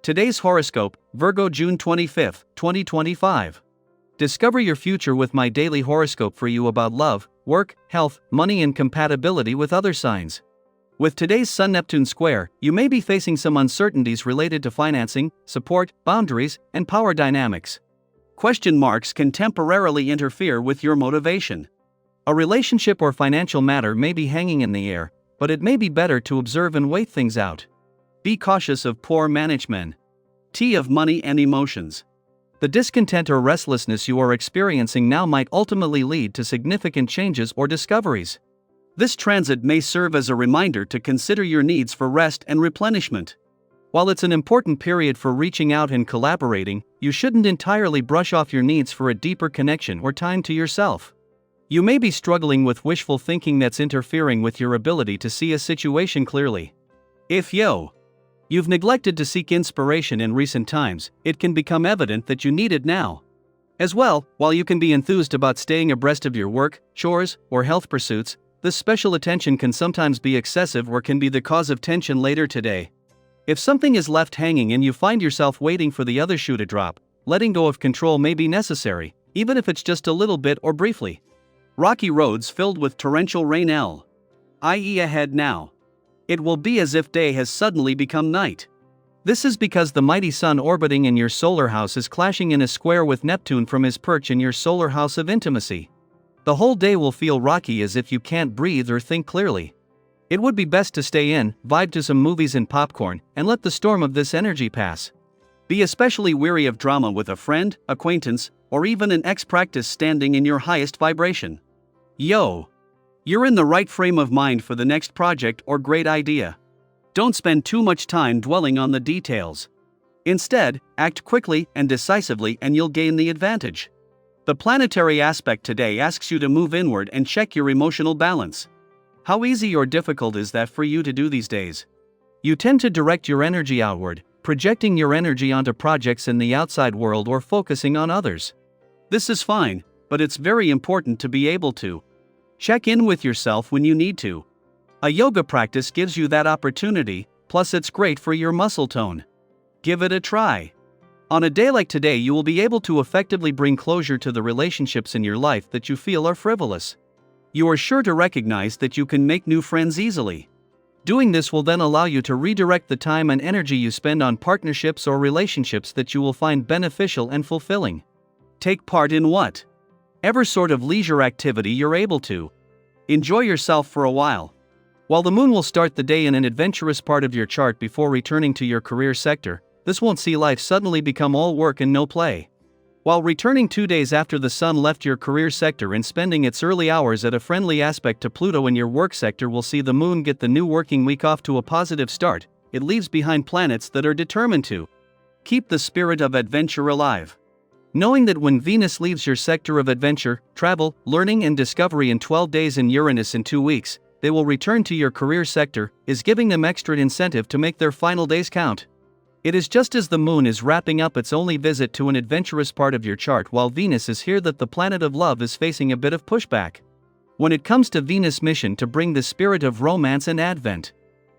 Today's horoscope, Virgo June 25, 2025. Discover your future with my daily horoscope for you about love, work, health, money, and compatibility with other signs. With today's Sun-Neptune square, you may be facing some uncertainties related to financing, support, boundaries, and power dynamics. Question marks can temporarily interfere with your motivation. A relationship or financial matter may be hanging in the air, but it may be better to observe and wait things out. Be cautious of poor management. T of money and emotions. The discontent or restlessness you are experiencing now might ultimately lead to significant changes or discoveries. This transit may serve as a reminder to consider your needs for rest and replenishment. While it's an important period for reaching out and collaborating, you shouldn't entirely brush off your needs for a deeper connection or time to yourself. You may be struggling with wishful thinking that's interfering with your ability to see a situation clearly. If you've neglected to seek inspiration in recent times, it can become evident that you need it now. As well, while you can be enthused about staying abreast of your work, chores, or health pursuits, this special attention can sometimes be excessive or can be the cause of tension later today. If something is left hanging and you find yourself waiting for the other shoe to drop, letting go of control may be necessary, even if it's just a little bit or briefly. Rocky roads filled with torrential rain i.e. ahead now. It will be as if day has suddenly become night. This is because the mighty sun orbiting in your solar house is clashing in a square with Neptune from his perch in your solar house of intimacy. The whole day will feel rocky, as if you can't breathe or think clearly. It would be best to stay in, vibe to some movies and popcorn, and let the storm of this energy pass. Be especially wary of drama with a friend, acquaintance, or even an ex-practice standing in your highest vibration. You're in the right frame of mind for the next project or great idea. Don't spend too much time dwelling on the details. Instead, act quickly and decisively and you'll gain the advantage. The planetary aspect today asks you to move inward and check your emotional balance. How easy or difficult is that for you to do these days? You tend to direct your energy outward, projecting your energy onto projects in the outside world or focusing on others. This is fine, but it's very important to be able to check in with yourself when you need to. A yoga practice gives you that opportunity, plus it's great for your muscle tone. Give it a try. On a day like today, you will be able to effectively bring closure to the relationships in your life that you feel are frivolous. You are sure to recognize that you can make new friends easily. Doing this will then allow you to redirect the time and energy you spend on partnerships or relationships that you will find beneficial and fulfilling. Take part in whatever sort of leisure activity you're able to. Enjoy yourself for a while. While the moon will start the day in an adventurous part of your chart before returning to your career sector, this won't see life suddenly become all work and no play. While returning 2 days after the sun left your career sector and spending its early hours at a friendly aspect to Pluto in your work sector will see the moon get the new working week off to a positive start, it leaves behind planets that are determined to keep the spirit of adventure alive. Knowing that when Venus leaves your sector of adventure, travel, learning and discovery in 12 days and Uranus in 2 weeks, they will return to your career sector, is giving them extra incentive to make their final days count. It is just as the moon is wrapping up its only visit to an adventurous part of your chart while Venus is here that the planet of love is facing a bit of pushback. When it comes to Venus' mission to bring the spirit of romance and advent,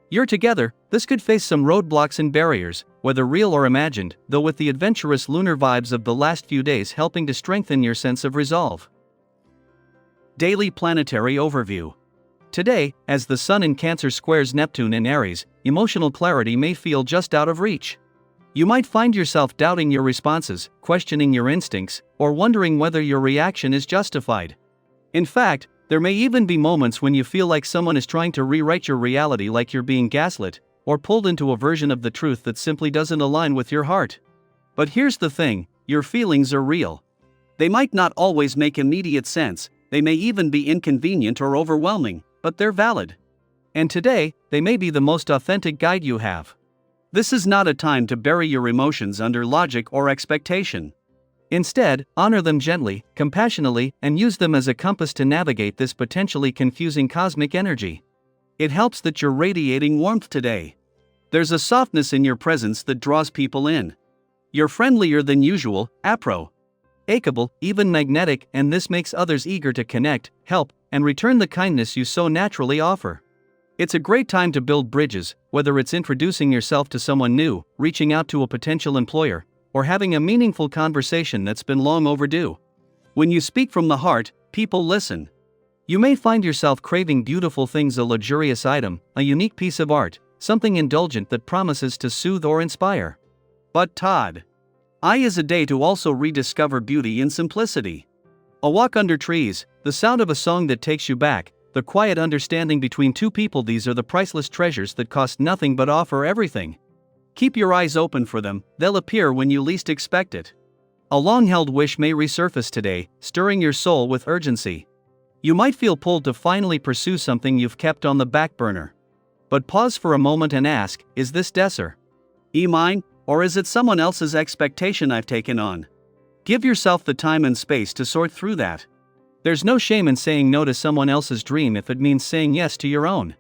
you're together, this could face some roadblocks and barriers, whether real or imagined, though with the adventurous lunar vibes of the last few days helping to strengthen your sense of resolve. Daily planetary overview. Today, as the Sun in Cancer squares Neptune in Aries, emotional clarity may feel just out of reach. You might find yourself doubting your responses, questioning your instincts, or wondering whether your reaction is justified. In fact, there may even be moments when you feel like someone is trying to rewrite your reality, like you're being gaslit, or pulled into a version of the truth that simply doesn't align with your heart. But here's the thing, your feelings are real. They might not always make immediate sense, they may even be inconvenient or overwhelming, but they're valid. And today, they may be the most authentic guide you have. This is not a time to bury your emotions under logic or expectation. Instead, honor them gently, compassionately, and use them as a compass to navigate this potentially confusing cosmic energy. It helps that you're radiating warmth today. There's a softness in your presence that draws people in. You're friendlier than usual, approachable, even magnetic, and this makes others eager to connect, help, and return the kindness you so naturally offer. It's a great time to build bridges, whether it's introducing yourself to someone new, reaching out to a potential employer, or having a meaningful conversation that's been long overdue. When you speak from the heart, people listen. You may find yourself craving beautiful things, a luxurious item, a unique piece of art, something indulgent that promises to soothe or inspire. But Todd, I is a day to also rediscover beauty in simplicity. A walk under trees, the sound of a song that takes you back, the quiet understanding between two people, these are the priceless treasures that cost nothing but offer everything. Keep your eyes open for them, they'll appear when you least expect it. A long-held wish may resurface today, stirring your soul with urgency. You might feel pulled to finally pursue something you've kept on the back burner. But pause for a moment and ask, is this mine, or is it someone else's expectation I've taken on? Give yourself the time and space to sort through that. There's no shame in saying no to someone else's dream if it means saying yes to your own.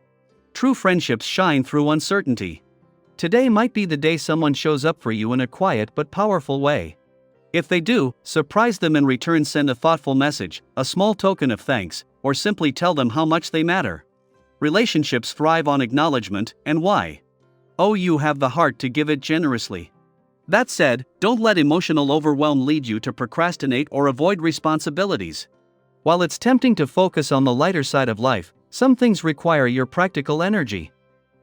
True friendships shine through uncertainty. Today might be the day someone shows up for you in a quiet but powerful way. If they do, surprise them and return. Send a thoughtful message, a small token of thanks, or simply tell them how much they matter. Relationships thrive on acknowledgement, and why? Oh, you have the heart to give it generously. That said, don't let emotional overwhelm lead you to procrastinate or avoid responsibilities. While it's tempting to focus on the lighter side of life, some things require your practical energy.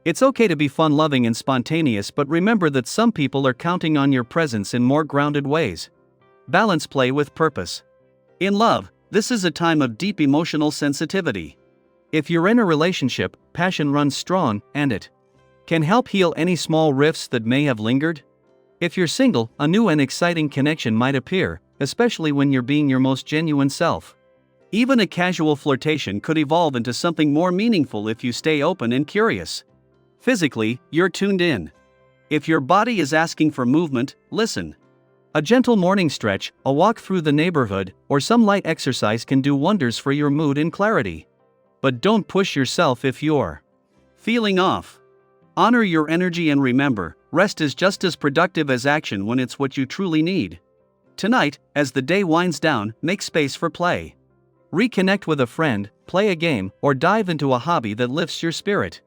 It's okay to be fun-loving and spontaneous, but remember that some people are counting on your presence in more grounded ways. Balance play with purpose. In love, this is a time of deep emotional sensitivity. If you're in a relationship, passion runs strong, and it can help heal any small rifts that may have lingered. If you're single, a new and exciting connection might appear, especially when you're being your most genuine self. Even a casual flirtation could evolve into something more meaningful if you stay open and curious. Physically, you're tuned in. If your body is asking for movement, listen. A gentle morning stretch, a walk through the neighborhood, or some light exercise can do wonders for your mood and clarity. But don't push yourself if you're feeling off. Honor your energy and remember, rest is just as productive as action when it's what you truly need. Tonight, as the day winds down, make space for play. Reconnect with a friend, play a game, or dive into a hobby that lifts your spirit.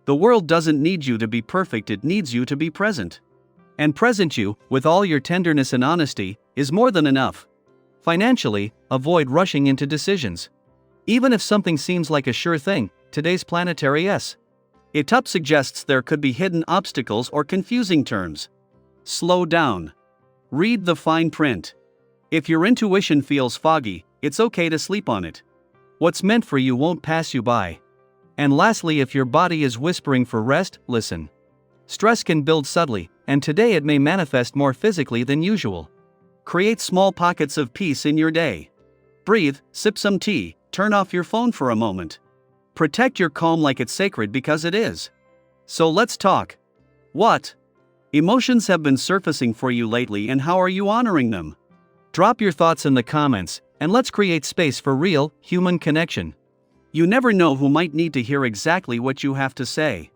The world doesn't need you to be perfect, it needs you to be present. And present you, with all your tenderness and honesty, is more than enough. Financially, avoid rushing into decisions. Even if something seems like a sure thing, today's planetary It up suggests there could be hidden obstacles or confusing terms. Slow down. Read the fine print. If your intuition feels foggy, it's okay to sleep on it. What's meant for you won't pass you by. And lastly, if your body is whispering for rest, listen. Stress can build subtly, and today it may manifest more physically than usual. Create small pockets of peace in your day. Breathe, sip some tea, turn off your phone for a moment. Protect your calm like it's sacred, because it is. So let's talk. What emotions have been surfacing for you lately, and how are you honoring them? Drop your thoughts in the comments, and let's create space for real, human connection. You never know who might need to hear exactly what you have to say.